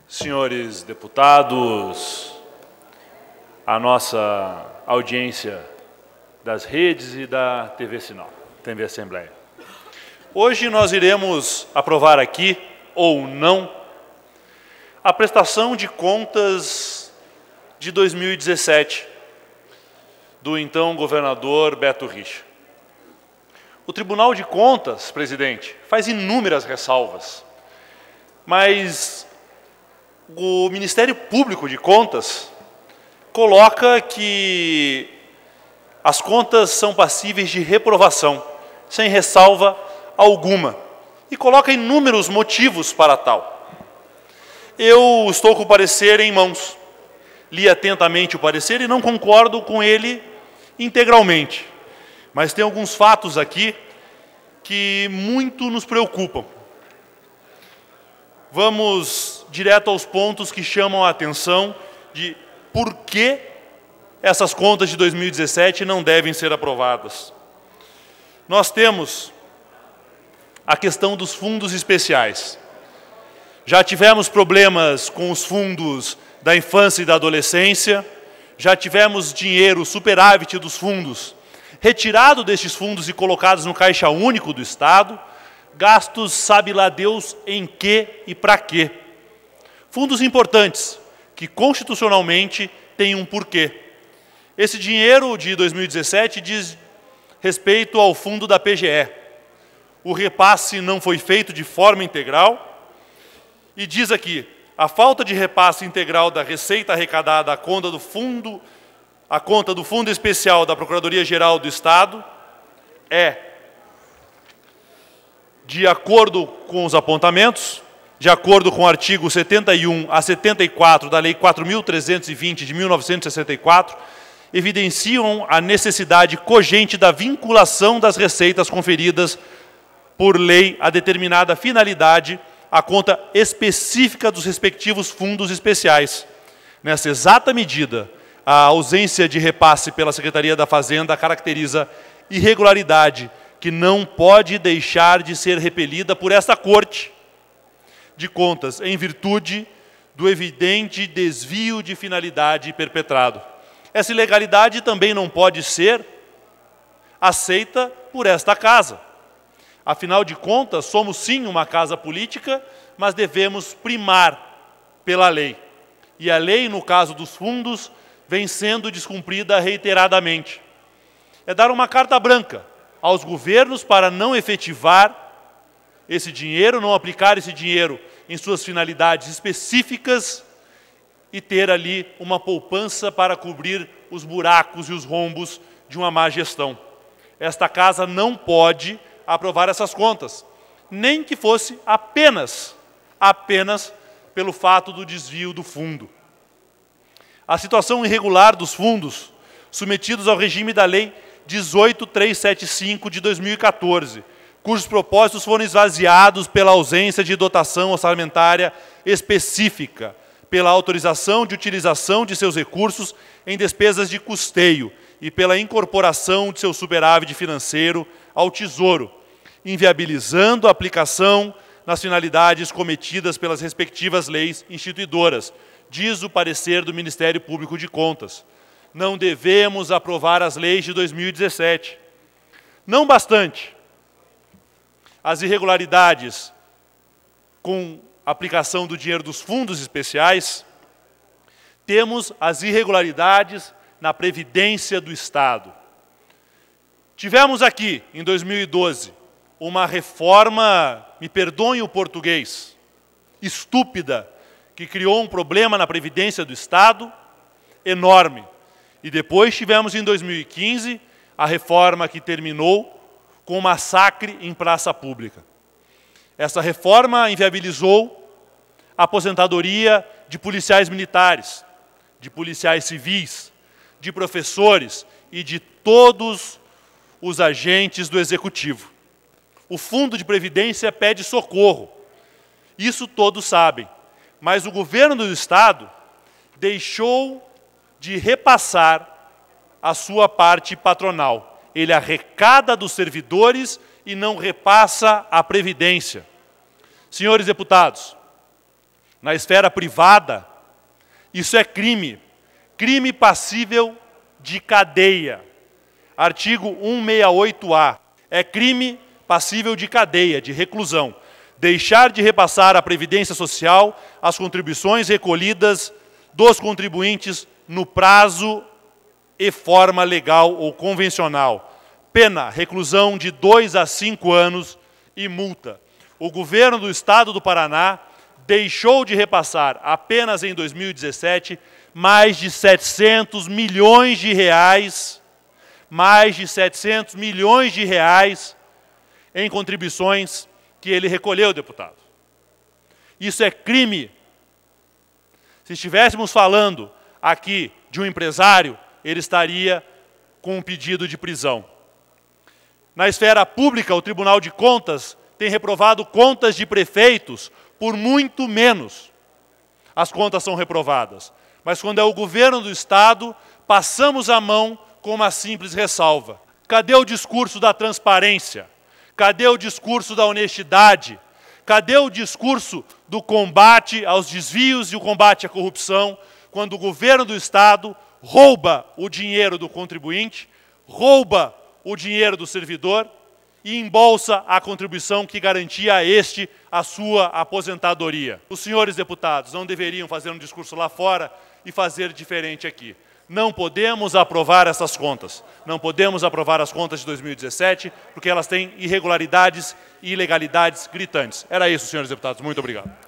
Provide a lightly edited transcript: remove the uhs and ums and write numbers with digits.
Senhores deputados, a nossa audiência das redes e da TV Sinal, TV Assembleia. Hoje nós iremos aprovar aqui, ou não, a prestação de contas de 2017 do então governador Beto Richa. O Tribunal de Contas, presidente, faz inúmeras ressalvas, mas o Ministério Público de Contas coloca que as contas são passíveis de reprovação, sem ressalva alguma, e coloca inúmeros motivos para tal. Eu estou com o parecer em mãos, li atentamente o parecer e não concordo com ele integralmente, mas tem alguns fatos aqui que muito nos preocupam. Vamos direto aos pontos que chamam a atenção de por que essas contas de 2017 não devem ser aprovadas. Nós temos a questão dos fundos especiais. Já tivemos problemas com os fundos da infância e da adolescência, já tivemos dinheiro, superávit dos fundos, retirado destes fundos e colocados no Caixa Único do Estado, gastos sabe lá Deus em que e para quê. Fundos importantes, que constitucionalmente têm um porquê. Esse dinheiro de 2017 diz respeito ao fundo da PGE. O repasse não foi feito de forma integral e diz aqui, a falta de repasse integral da receita arrecadada à conta do Fundo Especial da Procuradoria-Geral do Estado é, de acordo com os apontamentos, de acordo com o artigo 71 a 74 da Lei 4.320 de 1964, evidenciam a necessidade cogente da vinculação das receitas conferidas por lei a determinada finalidade à conta específica dos respectivos fundos especiais. Nessa exata medida, a ausência de repasse pela Secretaria da Fazenda caracteriza irregularidade que não pode deixar de ser repelida por esta Corte de Contas, em virtude do evidente desvio de finalidade perpetrado. Essa ilegalidade também não pode ser aceita por esta Casa. Afinal de contas, somos sim uma casa política, mas devemos primar pela lei. E a lei, no caso dos fundos, vem sendo descumprida reiteradamente. É dar uma carta branca aos governos para não efetivar esse dinheiro, não aplicar esse dinheiro em suas finalidades específicas e ter ali uma poupança para cobrir os buracos e os rombos de uma má gestão. Esta Casa não pode aprovar essas contas, nem que fosse apenas pelo fato do desvio do fundo. A situação irregular dos fundos submetidos ao regime da Lei 18.375 de 2014, cujos propósitos foram esvaziados pela ausência de dotação orçamentária específica, pela autorização de utilização de seus recursos em despesas de custeio e pela incorporação de seu superávit financeiro ao Tesouro, inviabilizando a aplicação nas finalidades cometidas pelas respectivas leis instituidoras, diz o parecer do Ministério Público de Contas. Não devemos aprovar as leis de 2017. Não bastante as irregularidades com a aplicação do dinheiro dos fundos especiais, temos as irregularidades na Previdência do Estado. Tivemos aqui, em 2012, uma reforma, me perdoem o português, estúpida, que criou um problema na Previdência do Estado enorme. E depois tivemos, em 2015, a reforma que terminou com um massacre em praça pública. Essa reforma inviabilizou a aposentadoria de policiais militares, de policiais civis, de professores e de todos os agentes do Executivo. O Fundo de Previdência pede socorro. Isso todos sabem. Mas o governo do Estado deixou de repassar a sua parte patronal. Ele arrecada dos servidores e não repassa à Previdência. Senhores deputados, Na esfera privada, isso é crime. Crime passível de cadeia. Artigo 168-A. É crime passível de cadeia, de reclusão. Deixar de repassar à Previdência Social as contribuições recolhidas dos contribuintes no prazo e forma legal ou convencional. Pena, reclusão de 2 a 5 anos e multa. O governo do Estado do Paraná deixou de repassar, apenas em 2017, mais de 700 milhões de reais, em contribuições que ele recolheu, deputado. Isso é crime. Se estivéssemos falando aqui de um empresário, ele estaria com um pedido de prisão. Na esfera pública, o Tribunal de Contas tem reprovado contas de prefeitos por muito menos. As contas são reprovadas. Mas quando é o governo do Estado, passamos a mão com uma simples ressalva. Cadê o discurso da transparência? Cadê o discurso da honestidade? Cadê o discurso do combate aos desvios e o combate à corrupção, quando o governo do Estado rouba o dinheiro do contribuinte, rouba o dinheiro do servidor e embolsa a contribuição que garantia a este a sua aposentadoria? Os senhores deputados não deveriam fazer um discurso lá fora e fazer diferente aqui. Não podemos aprovar essas contas. Não podemos aprovar as contas de 2017, porque elas têm irregularidades e ilegalidades gritantes. Era isso, senhores deputados. Muito obrigado.